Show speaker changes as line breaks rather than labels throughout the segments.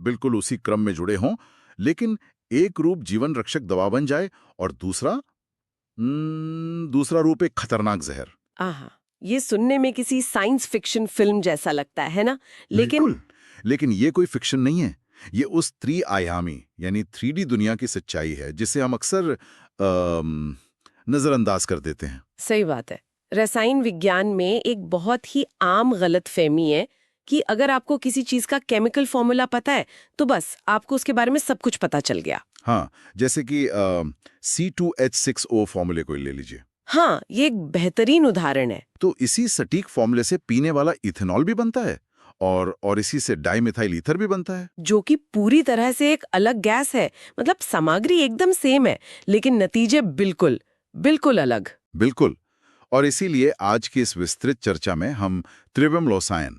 बिल्कुल उसी क्रम में जुड़े हों, लेकिन एक रूप जीवन रक्षक दवा बन जाए और दूसरा रूप एक खतरनाक जहर।
आहा, ये सुनने में किसी साइंस फिक्शन फिल्म जैसा लगता है ना? लेकिन
बिल्कुल, लेकिन ये कोई फिक्शन नहीं है। ये उस त्रि-आयामी यानी 3D दुनिया की सच्चाई है जिसे हम अक्सर नजरअंदाज कर देते हैं।
सही बात है। रसायन विज्ञान में एक बहुत ही आम गलतफहमी है कि अगर आपको किसी चीज का केमिकल फॉर्मूला पता है तो बस आपको उसके बारे में सब कुछ पता चल गया।
हाँ, जैसे कि C2H6O फॉर्मूले को ले लीजिए।
हाँ, ये एक बेहतरीन उदाहरण है।
तो इसी सटीक फॉर्मूले से पीने वाला इथेनॉल भी बनता है और इसी से डाइमिथाइल ईथर भी बनता है।
जो कि पूरी तरह से एक अलग गैस है। मतलब सामग्री एकदम सेम है, लेकिन नतीजे बिल्कुल बिल्कुल अलग।
बिल्कुल। और इसीलिए आज की इस विस्तृत चर्चा में हम त्रिविम रसायन,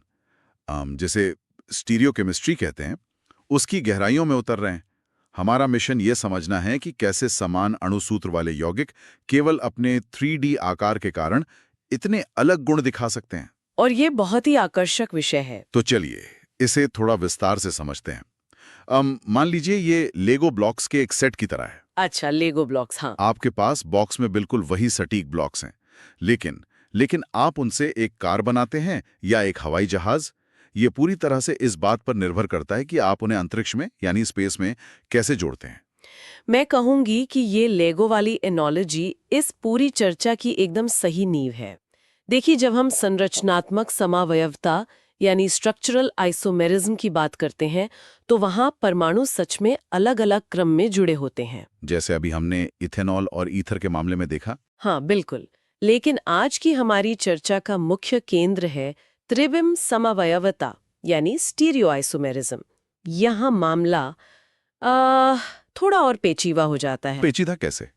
जिसे स्टीरियोकेमिस्ट्री कहते हैं, उसकी गहराइयों में उतर रहे हैं। हमारा मिशन ये समझना है कि कैसे समान अणुसूत्र वाले यौगिक केवल अपने 3D आकार के कारण इतने अलग गुण दिखा सकते हैं।
और ये बहुत ही आकर्षक विषय है।
तो चलिए इसे थोड़ा विस्तार से समझते हैं। मान लीजिए ये लेगो ब्लॉक्स के एक सेट की तरह है।
अच्छा, लेगो ब्लॉक्स। हाँ,
आपके पास बॉक्स में बिल्कुल वही सटीक ब्लॉक्स हैं, लेकिन आप उनसे एक कार बनाते हैं या एक हवाई जहाज। ये पूरी तरह से इस बात पर निर्भर करता है कि आप उन्हें अंतरिक्ष में यानी स्पेस में कैसे जोड़ते हैं।
मैं कहूंगी कि ये लेगो वाली एनोलॉजी इस पूरी चर्चा की एकदम सही नींव है। देखिए, जब हम संरचनात्मक समावयवता यानी स्ट्रक्चरल आइसोमेरिज्म की बात करते हैं तो वहां परमाणु सच में अलग-अलग क्रम में जुड़े होते हैं।
जैसे अभी हमने इथेनॉल और ईथर के मामले में देखा।
हाँ, बिल्कुल। लेकिन आज की हमारी चर्चा का मुख्य केंद्र है त्रिविम समवयवता यानी स्टीरियो आइसोमेरिज्म। यहाँ मामला आ, थोड़ा और पेचीदा हो जाता है।
पेचीदा कैसे?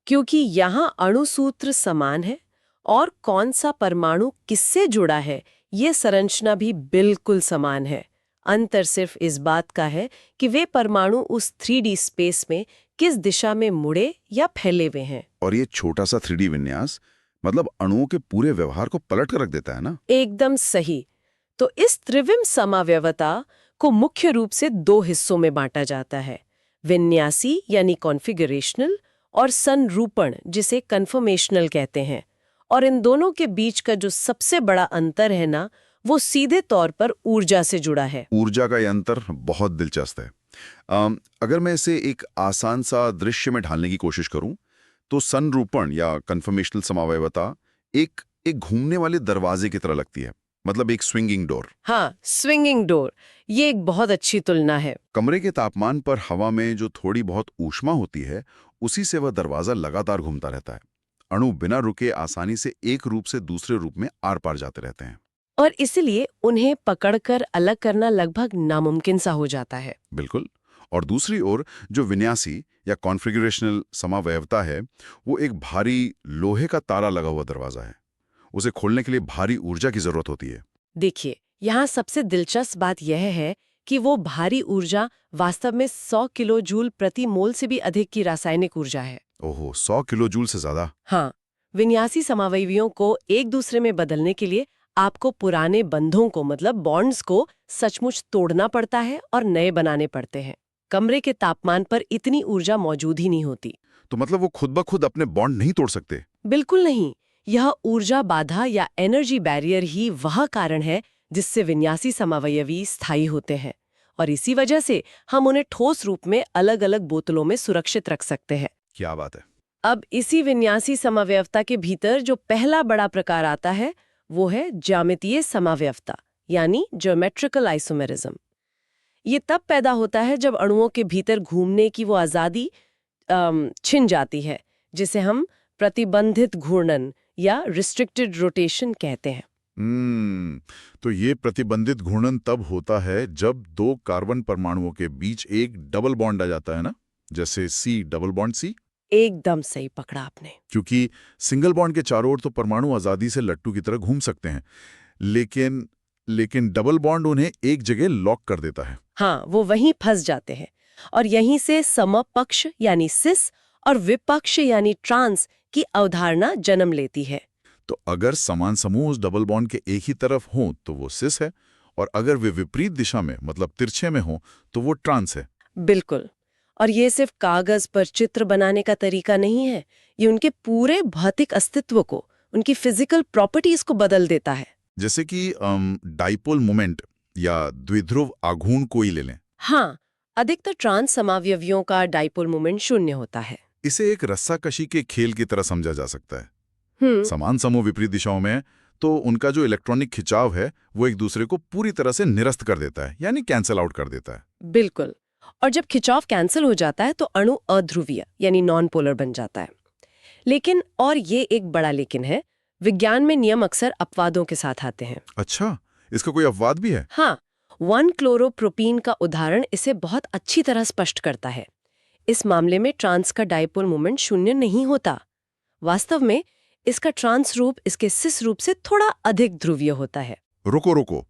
क्योंकि यहाँ अणुसूत्र समान है और कौन सा परमाणु किससे जुड़ा है ये संरचना भी बिल्कुल समान है। अंतर सिर्फ इस बात का है कि वे परमाणु उस 3D स्पेस में किस दिशा में मुड़े या फैले हुए हैं।
और ये छोटा सा 3D विन्यास मतलब अणुओं के पूरे व्यवहार को पलट कर रख देता है ना?
एकदम सही। तो इस त्रिविम समावयवता को मुख्य रूप से दो हिस्सों में बांटा जाता है, विन्यासी यानी कॉन्फ़िगरेशनल और संरूपण जिसे कन्फर्मेशनल कहते हैं। और इन दोनों के बीच का जो सबसे बड़ा अंतर है ना, वो सीधे तौर पर ऊर्जा से जुड़ा है।
ऊर्जा का ये अंतर बहुत दिलचस्प है। अगर मैं इसे एक आसान सा दृश्य में ढालने की कोशिश करूं, तो संरूपण या कन्फर्मेशनल समावयवता एक एक घूमने वाले दरवाजे की तरह लगती है, मतलब एक स्विंगिंग डोर।
हाँ, स्विंगिंग डोर, ये एक बहुत अच्छी तुलना है।
कमरे के तापमान पर हवा में जो थोड़ी बहुत ऊष्मा होती है, उसी से वह दरवाजा लगातार घूमता रहता है। अणु बिना रुके आसानी से एक रूप से दूसरे रूप में आर पार जाते रहते हैं।
और इसलिए उन्हें पकड़कर अलग करना लगभग नामुमकिन सा हो जाता है।
बिल्कुल। और दूसरी ओर जो विन्यासी या कॉन्फ़िगरेशनल समावयवता है, वो एक भारी लोहे का ताला लगा हुआ दरवाजा है। उसे खोलने के लिए भारी ऊर्जा की जरूरत होती है।
देखिए, यहाँ सबसे दिलचस्प बात यह है कि वो भारी ऊर्जा वास्तव में 100 किलो जूल प्रति मोल से भी अधिक की रासायनिक ऊर्जा है।
ओहो, 100 किलो जूल से ज्यादा?
हाँ, विन्यासी समावयवियों को एक दूसरे में बदलने के लिए आपको पुराने बंधों को मतलब बॉन्ड्स को सचमुच तोड़ना पड़ता है और नए बनाने पड़ते हैं। कमरे के तापमान पर इतनी ऊर्जा मौजूद ही नहीं होती।
तो मतलब वो खुद ब खुद अपने बॉन्ड नहीं तोड़ सकते?
बिल्कुल नहीं। यह ऊर्जा बाधा या एनर्जी बैरियर ही वह कारण है जिससे विन्यासी समावयवी स्थायी होते हैं। और इसी वजह से हम उन्हें ठोस रूप में अलग-अलग बोतलों में सुरक्षित रख सकते हैं।
क्या बात है।
अब इसी विन्यासी समावयवता के भीतर जो पहला बड़ा प्रकार आता है वो है ज्यामितीय समावयवता यानी ज्योमेट्रिकल आइसोमेरिज्म। ये तब पैदा होता है जब अणुओं के भीतर घूमने की वो आज़ादी छिन जाती है, जिसे हम प्रतिबंधित घूर्णन या रिस्ट्रिक्टेड रोटेशन कहते हैं।
तो ये प्रतिबंधित घूर्णन तब होता है जब दो कार्बन परमाणुओं के बीच एक डबल बॉन्ड आ जाता है ना, जैसे C डबल बॉन्ड C।
एकदम सही पकड़ा आपने।
क्योंकि सिंगल बॉन्ड के चारों ओर तो परमाणु आजादी से लट्टू की तरह घूम सकते हैं, लेकिन डबल बॉन्ड उन्हें एक जगह लॉक कर देता है।
हाँ, वो वहीं फंस जाते हैं और यहीं से समपक्ष यानी सिस और विपक्ष यानी ट्रांस की अवधारणा जन्म लेती है।
तो अगर समान समूह उस डबल बॉन्ड के एक ही तरफ हों तो वो सिस है और अगर वे विपरीत दिशा में मतलब तिरछे में हो तो वो ट्रांस है।
बिल्कुल। और ये सिर्फ कागज पर चित्र बनाने का तरीका नहीं है, ये उनके पूरे भौतिक अस्तित्व को, उनकी फिजिकल प्रॉपर्टीज को बदल देता है।
जैसे कि डाइपोल मोमेंट या द्विध्रुव आघूर्ण को ही ले लें।
हाँ, अधिकतर ट्रांस समावयवियों का डाइपोल मोमेंट शून्य होता है।
इसे एक रस्साकशी के खेल की तरह समझा जा सकता है।
हम्म।
समान समूह विपरीत दिशाओं में है, तो उनका जो इलेक्ट्रॉनिक खिंचाव है वो एक दूसरे को पूरी तरह से निरस्त कर देता है, यानी कैंसल आउट कर देता है।
बिल्कुल। और जब खिंचाव कैंसिल हो जाता है तो अणु अध्रुवीय यानी नॉन पोलर बन जाता है। लेकिन, और ये एक बड़ा लेकिन है, विज्ञान में नियम अक्सर अपवादों के साथ आते हैं।
अच्छा, इसका कोई अपवाद भी है?
हाँ, 1-क्लोरोप्रोपीन का उदाहरण इसे बहुत अच्छी तरह स्पष्ट करता है। इस मामले में ट्रांस का डाइपोल मोमेंट शून्य नहीं होता। वास्तव में इसका ट्रांस रूप इसके सिस रूप से थोड़ा अधिक ध्रुवीय होता है।
रुको,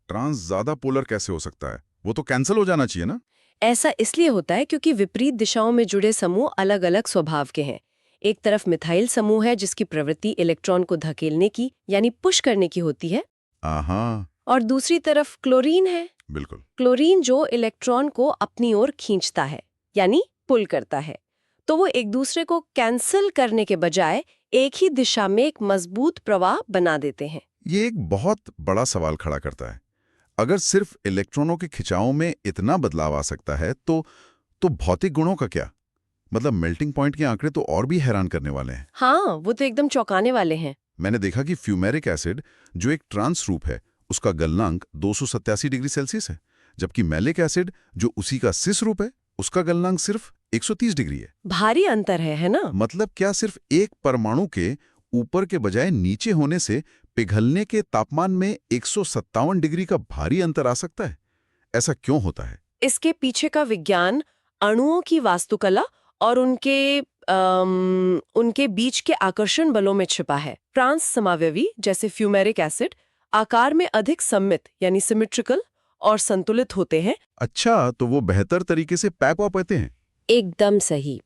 ट्रांस ज्यादा पोलर कैसे हो सकता है? वो तो कैंसिल हो जाना चाहिए ना?
ऐसा इसलिए होता है क्योंकि विपरीत दिशाओं में जुड़े समूह अलग अलग स्वभाव के हैं। एक तरफ मिथाइल समूह है जिसकी प्रवृत्ति इलेक्ट्रॉन को धकेलने की यानी पुश करने की होती है,
आहा,
और दूसरी तरफ क्लोरीन है।
बिल्कुल।
क्लोरीन जो इलेक्ट्रॉन को अपनी ओर खींचता है यानी पुल करता है। तो वो एक दूसरे को कैंसिल करने के बजाय एक ही दिशा में एक मजबूत प्रवाह बना देते हैं।
ये एक बहुत बड़ा सवाल खड़ा करता है। अगर सिर्फ इलेक्ट्रॉनों के खिंचाव में इतना बदलाव आ सकता है तो भौतिक गुणों का क्या? मतलब मेल्टिंग पॉइंट के आंकड़े तो और भी हैरान करने वाले हैं।
हाँ, वो तो एकदम चौंकाने वाले हैं।
मैंने देखा कि फ्यूमेरिक एसिड जो एक ट्रांस रूप है उसका गलनांक 287 डिग्री सेल्सियस है, जबकि मैलिक एसिड जो उसी का सिस रूप है उसका गलनांक सिर्फ 130 डिग्री है।
भारी अंतर है ना?
मतलब क्या सिर्फ एक परमाणु के ऊपर के बजाय नीचे होने से पिघलने के तापमान में 157 डिग्री का भारी अंतर आ सकता है? ऐसा क्यों होता है?
इसके पीछे का विज्ञान अणुओं की वास्तुकला और उनके बीच के आकर्षण बलों में छिपा है। ट्रांस समावयवी जैसे फ्यूमेरिक एसिड आकार में अधिक सममित यानी सिमेट्रिकल और संतुलित होते हैं।
अच्छा, तो वो बेहतर तरीके से पैक हो पाते हैं।
एकदम सही।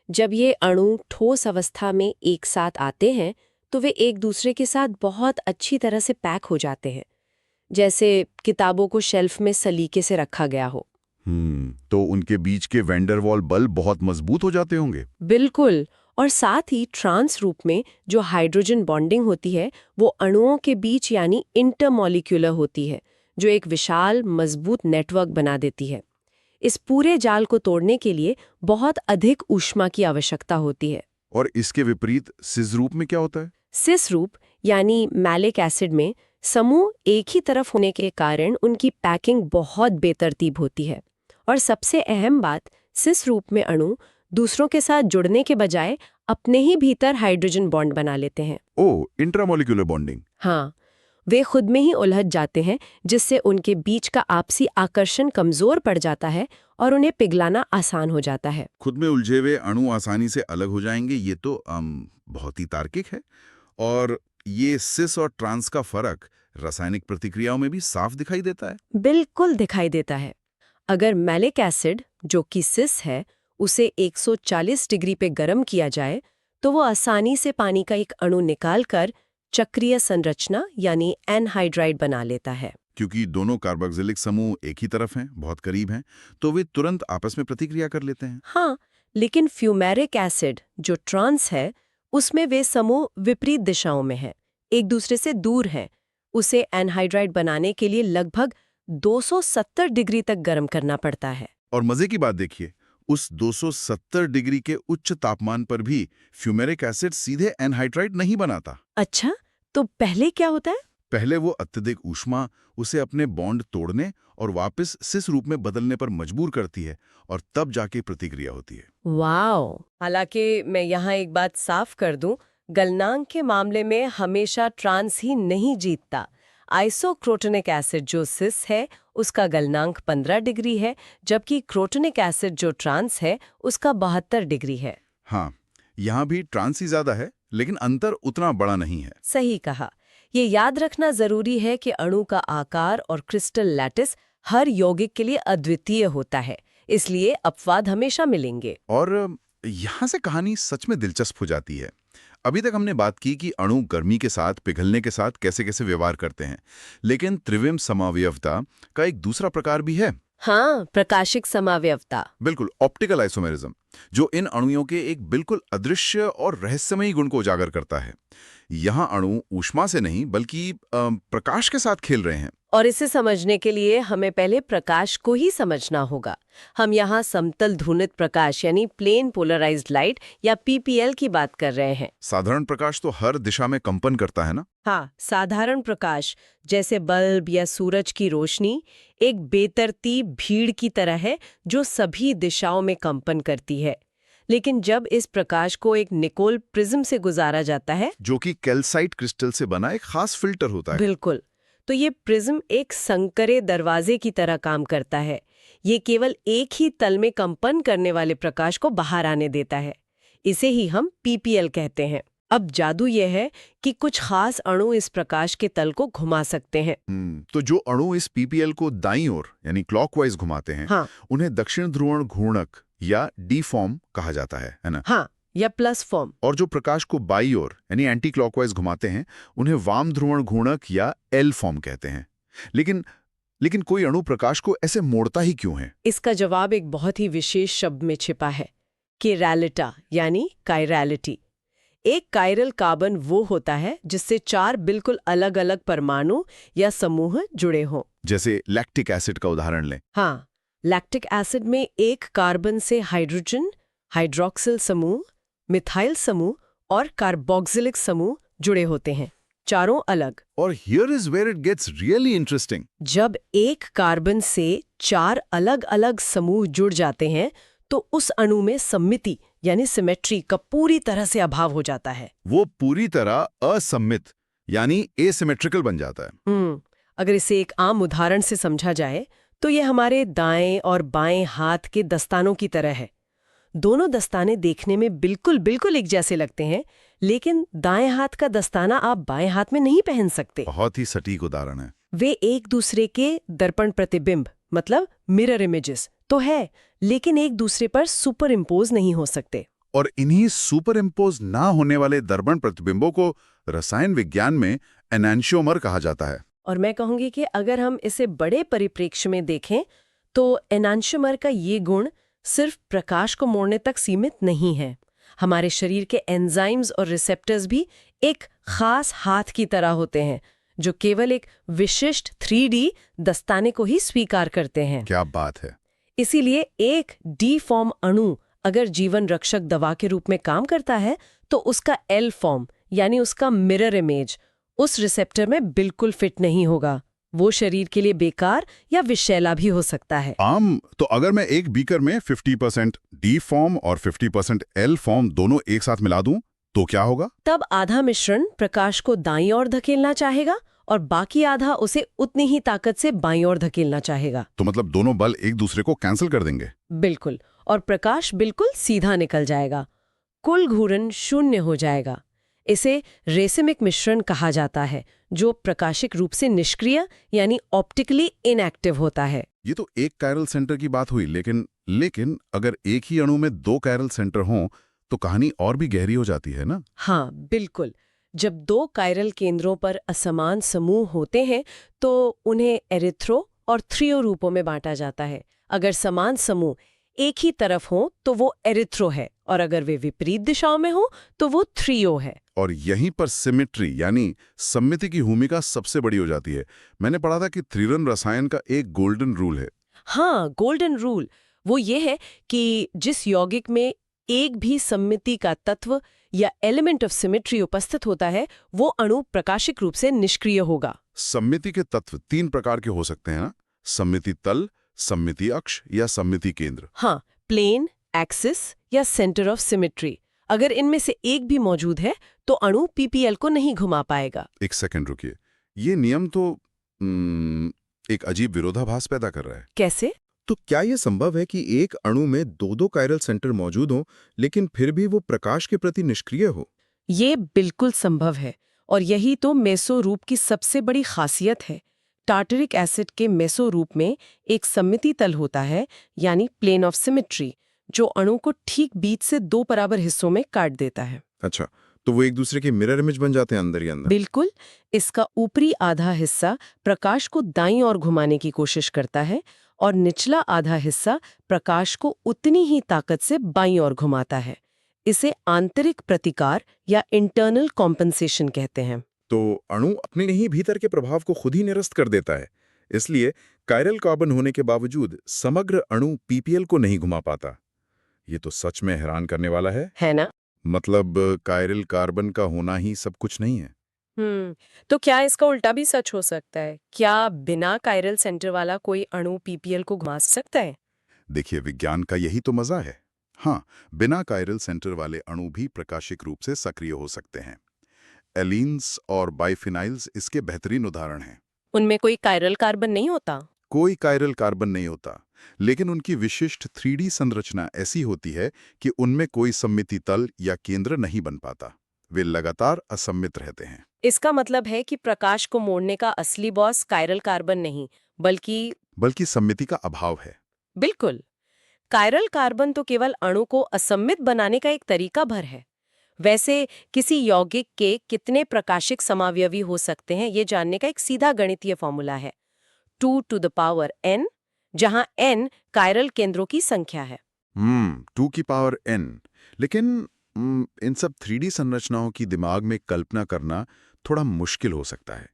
जब ये अणु ठोस अवस्था में एक साथ आते हैं तो वे एक दूसरे के साथ बहुत अच्छी तरह से पैक हो जाते हैं, जैसे किताबों को शेल्फ में सलीके से रखा गया हो।
तो उनके बीच के वैंडर वॉल बल बहुत मजबूत हो जाते होंगे।
बिल्कुल। और साथ ही ट्रांस रूप में जो हाइड्रोजन बॉन्डिंग होती है वो अणुओं के बीच यानी इंटरमॉलिक्यूलर होती है, जो एक विशाल मजबूत नेटवर्क बना देती है। इस पूरे जाल को तोड़ने के लिए बहुत अधिक ऊष्मा की आवश्यकता होती है।
और इसके विपरीत सिस रूप में क्या होता है?
सिस रूप यानी मैलिक एसिड में समूह एक ही तरफ होने के कारण उनकी पैकिंग बहुत बेतरतीब होती है। और सबसे अहम बात, सिस रूप में अणु दूसरों के साथ जुड़ने के बजाय अपने ही भीतर हाइड्रोजन बॉन्ड बना लेते हैं।
ओह, इंट्रामॉलिक्यूलर बॉन्डिंग।
हाँ, वे खुद में ही उलझ जाते हैं, जिससे उनके बीच का आपसी आकर्षण कमजोर पड़ जाता है और उन्हें पिघलाना आसान हो जाता है।
खुद में उलझे हुए अणु आसानी से अलग हो जाएंगे, ये तो बहुत ही तार्किक है। और ये सिस और ट्रांस का फर्क रासायनिक प्रतिक्रियाओं में भी साफ दिखाई देता है।
बिल्कुल दिखाई देता है। अगर मैलिक एसिड जो कि सिस है उसे 140 डिग्री पे गर्म किया जाए तो वो आसानी से पानी का एक अणु निकालकर चक्रीय संरचना यानी एनहाइड्राइड बना लेता है।
क्योंकि दोनों कार्बोक्सिलिक समूह एक ही तरफ हैं, बहुत करीब हैं, तो वे तुरंत आपस में प्रतिक्रिया कर लेते हैं।
हाँ, लेकिन फ्यूमेरिक एसिड जो ट्रांस है उसमें वे समूह विपरीत दिशाओं में हैं, एक दूसरे से दूर हैं। उसे एनहाइड्राइड बनाने के लिए लगभग 270 डिग्री तक गर्म करना पड़ता है।
और मजे की बात देखिए, उस 270 डिग्री के उच्च तापमान पर भी फ्यूमेरिक एसिड सीधे एनहाइड्राइड नहीं बनाता।
अच्छा, तो पहले क्या होता है?
पहले वो अत्यधिक ऊष्मा उसे अपने बॉन्ड तोड़ने और वापस सिस रूप में बदलने पर मजबूर करती है, और तब जाके प्रतिक्रिया होती है।
वाओ! हालांकि मैं यहाँ एक बात साफ कर दूं, गलनांक के मामले में हमेशा ट्रांस ही नहीं जीतता। आइसोक्रोटोनिक एसिड जो सिस है उसका गलनांक 15 डिग्री है, जबकि क्रोटोनिक एसिड जो ट्रांस है उसका 72 डिग्री है।
हाँ, यहाँ भी ट्रांस ही ज्यादा है, लेकिन अंतर उतना बड़ा नहीं है।
सही कहा। ये याद रखना जरूरी है कि अणु का आकार और क्रिस्टल लैटिस हर यौगिक के लिए अद्वितीय होता है, इसलिए अपवाद हमेशा मिलेंगे।
और यहाँ से कहानी सच में दिलचस्प हो जाती है। अभी तक हमने बात की कि अणु गर्मी के साथ, पिघलने के साथ कैसे कैसे व्यवहार करते हैं, लेकिन त्रिविम समावयवता का एक दूसरा प्रकार भी है।
हाँ, प्रकाशिक समावयवता।
बिल्कुल, ऑप्टिकल आइसोमेरिज्म, जो इन अणुओं के एक बिल्कुल अदृश्य और रहस्यमयी गुण को उजागर करता है। यहाँ अणु ऊष्मा से नहीं बल्कि प्रकाश के साथ खेल रहे हैं।
और इसे समझने के लिए हमें पहले प्रकाश को ही समझना होगा। हम यहाँ समतल ध्रुवित प्रकाश यानी प्लेन पोलराइज्ड लाइट या पीपीएल की बात कर रहे हैं।
साधारण प्रकाश तो हर दिशा में कंपन करता है ना?
हाँ, साधारण प्रकाश जैसे बल्ब या सूरज की रोशनी एक बेतरतीब भीड़ की तरह है जो सभी दिशाओं में कंपन करती है। लेकिन जब इस प्रकाश को एक निकोल प्रिज्म से गुजारा जाता है,
जो कि कैल्साइट क्रिस्टल से बना एक खास फिल्टर होता है।
बिल्कुल, तो ये प्रिज्म एक संकरे दरवाजे की तरह काम करता है। ये केवल एक ही तल में कंपन करने वाले प्रकाश को बाहर आने देता है। इसे ही हम पीपीएल कहते हैं। अब जादू यह है कि कुछ खास अणु इस प्रकाश के तल को घुमा सकते हैं।
तो जो अणु इस पीपीएल को दाईं ओर यानी क्लॉकवाइज घुमाते हैं,
हाँ,
उन्हें दक्षिण ध्रुवण घूर्णक या डी फॉर्म कहा जाता है ना?
हाँ, या प्लस फॉर्म।
और जो प्रकाश को बाई ओर यानी एंटी क्लॉकवाइज घुमाते हैं, उन्हें वाम ध्रुवण घूर्णक या एल फॉर्म कहते हैं। लेकिन कोई अणु प्रकाश को ऐसे मोड़ता ही क्यों है?
इसका जवाब एक बहुत ही विशेष शब्द में छिपा है, किरैलिटा यानी कायरैलिटी। एक कायरल कार्बन वो होता है जिससे 4 बिल्कुल अलग अलग परमाणु या समूह जुड़े हों।
जैसे लैक्टिक एसिड का उदाहरण लें।
हाँ, लैक्टिक एसिड में एक कार्बन से हाइड्रोजन, हाइड्रोक्सिल समूह, मिथाइल समूह और कार्बोक्सिलिक समूह जुड़े होते हैं, चारों अलग।
और here is where it gets really interesting.
जब एक कार्बन से 4 अलग अलग समूह जुड़ जाते हैं तो उस अणु में सममिति यानी सिमेट्री का पूरी तरह से अभाव हो जाता है।
वो पूरी तरह असम्मित यानी एसिमेट्रिकल बन जाता है।
अगर इसे एक आम उदाहरण से समझा जाए तो ये हमारे दाएं और बाएं हाथ के दस्तानों की तरह है। दोनों दस्ताने देखने में बिल्कुल एक जैसे लगते हैं, लेकिन दाएं हाथ का दस्ताना आप बाएं हाथ में नहीं पहन सकते।
बहुत ही सटीक उदाहरण है।
वे एक दूसरे के दर्पण प्रतिबिंब मतलब मिरर इमेजेस तो है, लेकिन एक दूसरे पर सुपर इम्पोज नहीं हो सकते।
और इन्हीं सुपर इम्पोज ना होने वाले दर्पण प्रतिबिंबों को रसायन विज्ञान में एनांशियोमर कहा जाता है।
और मैं कहूंगी कि अगर हम इसे बड़े परिप्रेक्ष्य में देखें तो एनांशियोमर का ये गुण सिर्फ प्रकाश को मोड़ने तक सीमित नहीं है। हमारे शरीर के एंजाइम्स और रिसेप्टर्स भी एक खास हाथ की तरह होते हैं जो केवल एक विशिष्ट 3D दस्ताने को ही स्वीकार करते हैं।
क्या बात है।
इसीलिए एक डी फॉर्म अणु अगर जीवन रक्षक दवा के रूप में काम करता है तो उसका एल फॉर्म यानी उसका मिरर इमेज उस रिसेप्टर में बिल्कुल फिट नहीं होगा। वो शरीर के लिए बेकार या विषैला भी हो सकता है।
तो अगर मैं एक बीकर में 50% डी फॉर्म और 50% एल फॉर्म दोनों एक साथ मिला दूं तो क्या होगा?
तब आधा मिश्रण प्रकाश को दाईं ओर धकेलना चाहेगा और बाकी आधा उसे उतनी ही ताकत से बाईं ओर धकेलना चाहेगा।
तो मतलब दोनों बल एक दूसरे को कैंसिल कर देंगे।
बिल्कुल, और प्रकाश बिल्कुल सीधा निकल जाएगा। कुल घूर्णन शून्य हो जाएगा। इसे रेसिमिक मिश्रण कहा जाता है जो प्रकाशिक रूप से निष्क्रिय यानी ऑप्टिकली इनएक्टिव होता है।
ये तो एक कायरल सेंटर की बात हुई, लेकिन अगर एक ही अणु में 2 कायरल सेंटर हों तो कहानी और भी गहरी हो जाती है ना?
हाँ, बिल्कुल। जब 2 कायरल केंद्रों पर असमान समूह होते हैं तो उन्हें एरिथ्रो और थ्रियो रूपों में बांटा जाता है। अगर समान समूह एक ही तरफ हो तो वो एरिथ्रो है और अगर वे विपरीत दिशाओं में हो तो वो थ्रियो है।
और यहीं पर सिमेट्री यानी सममिति की भूमिका सबसे बड़ी हो जाती है। मैंने पढ़ा था कि त्रिरन रसायन का एक गोल्डन रूल है।
हाँ, गोल्डन रूल वो ये है कि जिस यौगिक में एक भी सममिति का तत्व या एलिमेंट ऑफ सिमेट्री उपस्थित होता है वो अणु प्रकाशिक रूप से निष्क्रिय होगा।
सममिति के तत्व 3 प्रकार के हो सकते हैं ना? सममिति तल, सममिति अक्ष या सममिति केंद्र।
हाँ, प्लेन, एक्सिस या सेंटर ऑफ सिमेट्री। अगर इनमें से एक भी मौजूद है तो अणु पीपीएल को नहीं घुमा पाएगा।
एक सेकंड रुकिए, ये नियम तो एक अजीब विरोधाभास पैदा कर रहा है।
कैसे?
तो क्या यह संभव है कि एक अणु में 2-2 कायरल सेंटर मौजूद हों लेकिन फिर भी वो प्रकाश के प्रति निष्क्रिय हो?
ये बिल्कुल संभव है और यही तो मेसो रूप की सबसे बड़ी खासियत है। टार्टरिक एसिड के मेसो रूप में एक सममिति तल होता है यानी प्लेन ऑफ सिमेट्री जो अणु को ठीक बीच से 2 बराबर हिस्सों में काट देता है।
अच्छा, तो वो एक दूसरे के मिरर इमेज बन जाते हैं अंदर ही अंदर।
बिल्कुल। इसका ऊपरी आधा हिस्सा प्रकाश को दाईं ओर घुमाने की कोशिश करता है और निचला आधा हिस्सा प्रकाश को उतनी ही ताकत से बाईं ओर घुमाता है। इसे आंतरिक प्रतिकार या इंटरनल कॉम्पेंसेशन कहते हैं।
तो अणु अपने ही भीतर के प्रभाव को खुद ही निरस्त कर देता है। इसलिए कायरल कार्बन होने के बावजूद समग्र अणु पीपीएल को नहीं घुमा पाता। ये तो सच में हैरान करने वाला है
ना?
मतलब कायरल कार्बन का होना ही सब कुछ नहीं है।
तो क्या इसका उल्टा भी सच हो सकता है? क्या बिना कायरल सेंटर वाला कोई अणु पीपीएल को घुमा सकता है?
देखिए, विज्ञान का यही तो मजा है। हाँ, बिना कायरल सेंटर वाले अणु भी प्रकाशिक रूप से सक्रिय हो सकते हैं। एलीन्स और बाइफिनाइल्स इसके बेहतरीन उदाहरण हैं।
उनमें कोई कायरल कार्बन नहीं होता?
कोई कायरल कार्बन नहीं होता, लेकिन उनकी विशिष्ट 3D संरचना ऐसी होती है कि उनमें कोई सममिति तल या केंद्र नहीं बन पाता। वे लगातार असममित रहते हैं।
इसका मतलब है कि प्रकाश को मोड़ने का असली बॉस कायरल कार्बन नहीं,
बल्कि सममिति का अभाव है।
बिल्कुल। कायरल कार्बन तो केवल अणु को असममित बनाने का एक तरीका भर है। वैसे किसी यौगिक के कितने प्रकाशिक समावयवी हो सकते हैं, ये जानने का एक सीधा गणितीय फॉर्मूला है। 2 to the power n, जहां n कायरल केंद्रों की संख्या है।
2 की पावर n। लेकिन इन सब 3D संरचनाओं की दिमाग में कल्पना करना थोड़ा मुश्किल हो सकता है,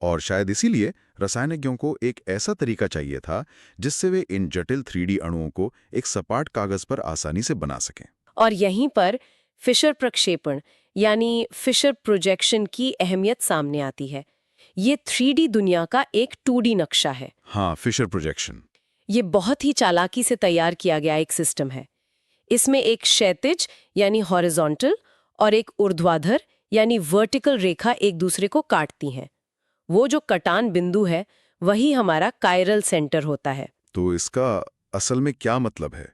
और शायद इसीलिए रसायनज्ञों को एक ऐसा तरीका चाहिए था जिससे वे इन जटिल 3D अणुओं को एक सपाट कागज पर आसानी से बना सकें।
और यहीं पर फिशर प्रक्षेपण यानी फिशर प्रोजेक्शन की अहमियत सामने आती है। ये 3D दुनिया का एक 2D नक्शा है।
हाँ, फिशर प्रोजेक्शन।
ये बहुत ही चालाकी से तैयार किया गया एक सिस्टम है। इसमें एक क्षैतिज यानी हॉरिजॉन्टल और एक ऊर्ध्वाधर यानी वर्टिकल रेखा एक दूसरे को काटती हैं। वो जो कटान बिंदु है वही हमारा कायरल सेंटर होता है।
तो इसका असल में क्या मतलब है?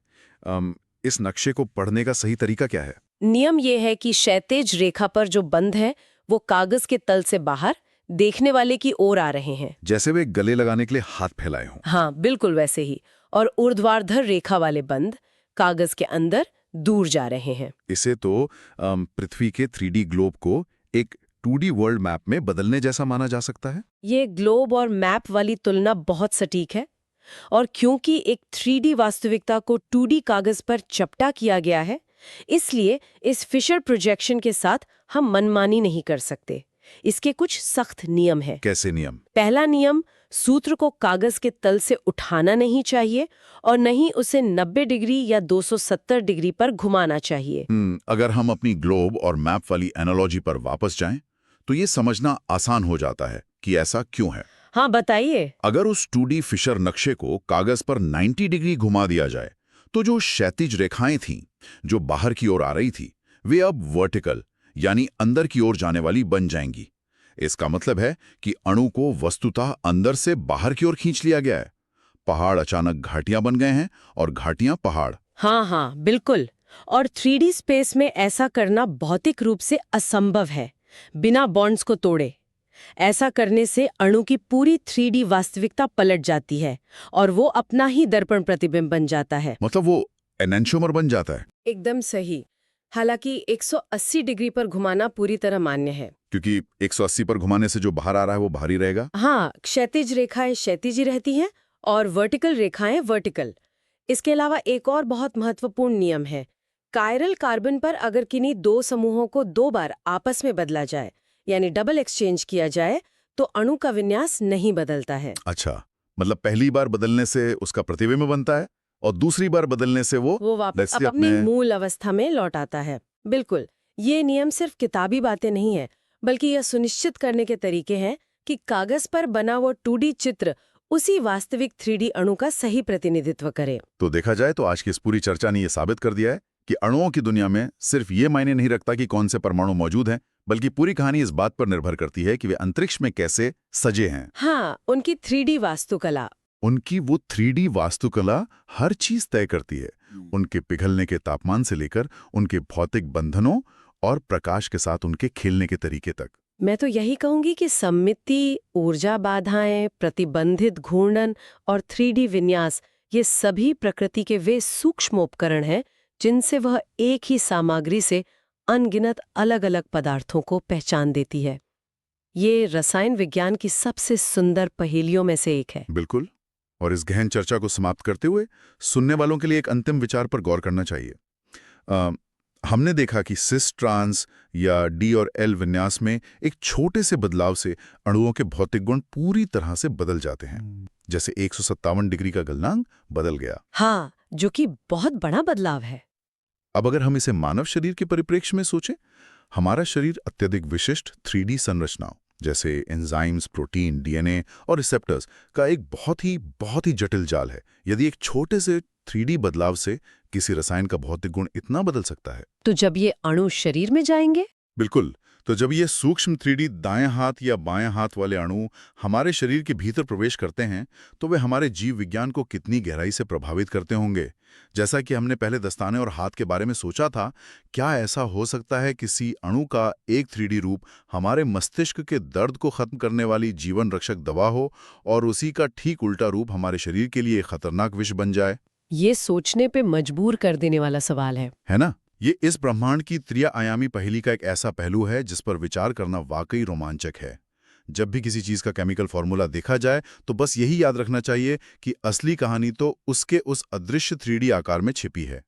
इस नक्शे को पढ़ने का सही तरीका क्या है?
नियम ये है कि क्षैतिज रेखा पर जो बंध है वो कागज के तल से बाहर देखने वाले की ओर आ रहे हैं,
जैसे वे गले लगाने के लिए हाथ फैलाए हों।
हाँ, बिल्कुल वैसे ही। और ऊर्ध्वाधर रेखा वाले बंध कागज के अंदर दूर जा रहे हैं।
इसे तो पृथ्वी के 3D ग्लोब को एक 2D वर्ल्ड मैप में बदलने जैसा माना जा सकता है।
ये ग्लोब और मैप वाली तुलना बहुत सटीक है, और क्योंकि एक 3D वास्तविकता को 2D कागज पर चपटा किया गया है, इसलिए इस फिशर प्रोजेक्शन के साथ हम मनमानी नहीं कर सकते। इसके कुछ सख्त नियम हैं।
कैसे नियम?
पहला नियम, सूत्र को कागज के तल से उठाना नहीं चाहिए और नहीं उसे 90 डिग्री या 270 डिग्री पर घुमाना चाहिए।
अगर हम अपनी ग्लोब और मैप वाली एनालॉजी पर वापस जाएं, तो ये समझना आसान हो जाता है कि ऐसा क्यों है।
हाँ, बताइए।
अगर उस 2D फिशर नक्शे को कागज पर 90 डिग्री घुमा दिया जाए, तो जो क्षैतिज रेखाएं थीं, जो बाहर की ओर आ रही थी, वे अब वर्टिकल यानी अंदर की ओर जाने वाली बन जाएंगी। इसका मतलब है कि अणु को वस्तुतः अंदर से बाहर की ओर खींच लिया गया है। पहाड़ अचानक घाटियां बन गए हैं और घाटियां पहाड़।
हाँ, बिल्कुल। और 3D स्पेस में ऐसा करना भौतिक रूप से असंभव है, बिना बॉन्ड्स को तोड़े। ऐसा करने से अणु की पूरी 3D वास्तविकता पलट जाती है और वो अपना ही दर्पण प्रतिबिंब बन जाता है।
मतलब वो एनेंटियोमर बन जाता है।
एकदम सही। हालांकि 180 डिग्री पर घुमाना पूरी तरह मान्य है,
क्योंकि 180 पर घुमाने से जो बाहर आ रहा है वो बाहर ही रहेगा।
हाँ, क्षैतिज रेखाएं क्षैतिज ही रहती हैं और वर्टिकल रेखाएं वर्टिकल। इसके अलावा एक और बहुत महत्वपूर्ण नियम है। कायरल कार्बन पर अगर किन्हीं दो समूहों को 2 बार आपस में बदला जाए, यानी डबल एक्सचेंज किया जाए, तो अणु का विन्यास नहीं बदलता है।
अच्छा, मतलब पहली बार बदलने से उसका प्रतिबिंब बनता है और दूसरी बार बदलने से वो
वापस अपनी मूल अवस्था में लौट आता है। बिल्कुल। ये नियम सिर्फ किताबी बातें नहीं है, बल्कि यह सुनिश्चित करने के तरीके हैं कि कागज पर बना वो 2D चित्र उसी वास्तविक 3D अणु का सही प्रतिनिधित्व करे।
तो देखा जाए तो आज की इस पूरी चर्चा ने यह साबित कर दिया है कि अणुओं की दुनिया में सिर्फ ये मायने नहीं रखता कि कौन से परमाणु मौजूद हैं, बल्कि पूरी कहानी इस बात पर निर्भर करती है कि वे अंतरिक्ष में कैसे सजे हैं।
हाँ, उनकी 3D वास्तुकला।
उनकी वो 3D वास्तुकला हर चीज तय करती है, उनके पिघलने के तापमान से लेकर उनके भौतिक बंधनों और प्रकाश के साथ उनके खेलने के तरीके तक।
मैं तो यही कहूंगी कि सममिति, ऊर्जा बाधाएं, प्रतिबंधित घूर्णन और 3D विन्यास, ये सभी प्रकृति के वे सूक्ष्म उपकरण हैं जिनसे वह एक ही सामग्री से अनगिनत अलग-अलग पदार्थों को पहचान देती है। ये रसायन विज्ञान की सबसे सुंदर पहेलियों में से एक है।
बिल्कुल। और इस गहन चर्चा को समाप्त करते हुए सुनने वालों के लिए एक अंतिम विचार पर गौर करना चाहिए। हमने देखा कि सिस ट्रांस या डी और एल विन्यास में एक छोटे से बदलाव से अणुओं के भौतिक गुण पूरी तरह से बदल जाते हैं। जैसे 157 डिग्री का गलनांक बदल गया।
हाँ, जो कि बहुत बड़ा बदलाव है।
अब अगर हम इसे मानव शरीर के परिप्रेक्ष्य में सोचें, हमारा शरीर अत्यधिक विशिष्ट 3D संरचनाओं जैसे एंजाइम्स, प्रोटीन, डीएनए और रिसेप्टर्स का एक बहुत ही जटिल जाल है। यदि एक छोटे से 3D बदलाव से किसी रसायन का भौतिक गुण इतना बदल सकता है,
तो जब ये अणु शरीर में जाएंगे?
बिल्कुल। तो जब ये सूक्ष्म 3D दाएं हाथ या बाएं हाथ वाले अणु हमारे शरीर के भीतर प्रवेश करते हैं, तो वे हमारे जीव विज्ञान को कितनी गहराई से प्रभावित करते होंगे। जैसा कि हमने पहले दस्ताने और हाथ के बारे में सोचा था, क्या ऐसा हो सकता है किसी अणु का एक 3D रूप हमारे मस्तिष्क के दर्द को खत्म करने वाली जीवन रक्षक दवा हो और उसी का ठीक उल्टा रूप हमारे शरीर के लिए खतरनाक विष बन जाए?
ये सोचने पे मजबूर कर देने वाला सवाल है
ना? ये इस ब्रह्मांड की त्रिआयामी पहेली का एक ऐसा पहलू है जिस पर विचार करना वाकई रोमांचक है। जब भी किसी चीज का केमिकल फॉर्मूला देखा जाए तो बस यही याद रखना चाहिए कि असली कहानी तो उसके उस अदृश्य 3D आकार में छिपी है।